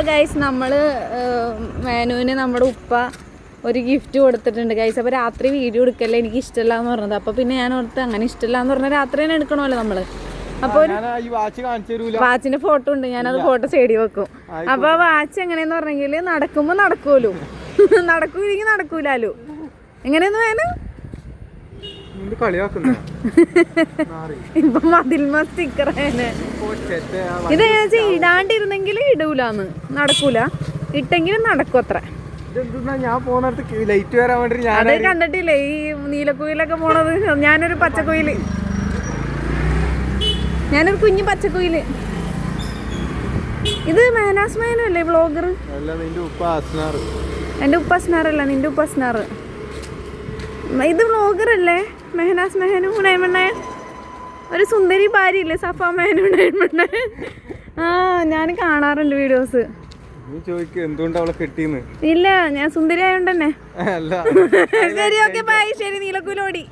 Guys നമ്മള് മേനുവിന് നമ്മുടെ ഉപ്പ ഒരു ഗിഫ്റ്റ് കൊടുത്തിട്ടുണ്ട് ഗൈസ്. അപ്പോൾ രാത്രി വീഡിയോ എടുക്കല്ലേ എനിക്ക് ഇഷ്ടമല്ല എന്ന് പറഞ്ഞത്. അപ്പോൾ പിന്നെ ഞാൻ ഓർത്ത് അങ്ങനെ ഇഷ്ടമല്ല എന്ന് പറഞ്ഞാൽ രാത്രി തന്നെ എടുക്കണമല്ലോ നമ്മള്. അപ്പോൾ വാച്ചിന്റെ ഫോട്ടോ ഉണ്ട്, ഞാനത് ഫോട്ടോ സൈഡിൽ വെക്കും. അപ്പോൾ വാച്ച് എങ്ങനെയെന്ന് പറഞ്ഞെങ്കിൽ നടക്കുമ്പോൾ നടക്കുമല്ലോ, നടക്കൂലെങ്കിൽ നടക്കൂലോ. എങ്ങനെയെന്ന് വേണം ഇപ്പൊ മതിൽമ സ്റ്റിക്കർ ഇത് ഇടാണ്ടിരുന്നെങ്കിൽ ഇടൂലെന്ന്, നടക്കൂല, ഇട്ടെങ്കിലും നടക്കും അത്ര. അത് കണ്ടിട്ടില്ലേ ഈ നീലക്കുയിലൊക്കെ പോണത്? ഞാനൊരു പച്ചക്കുയില്, ഞാനൊരു കുഞ്ഞു പച്ചക്കുയില്. ഇത് മേനാസ് മേനു അല്ലേ വ്ളോഗർ? എന്റെ ഉപ്പ അസ്നാറല്ല, നിന്റെ ഉപ്പ അസ്നാർ. ഇത് വ്ളോഗർ അല്ലേ മെഹനാസ് മെഹനു നൈമണ്ണൻ? ഒരു സുന്ദരി ഭാര്യ ഇല്ലേ സഫ മെഹനു നൈമണ്ണൻ? ആ ഞാൻ കാണാറുണ്ട് വീഡിയോസ്. ഇല്ല, ഞാൻ സുന്ദരി ആയോണ്ട് തന്നെ. ശരി, ഓക്കെ, ബൈ. ശരി, നീലക്കുലോടി.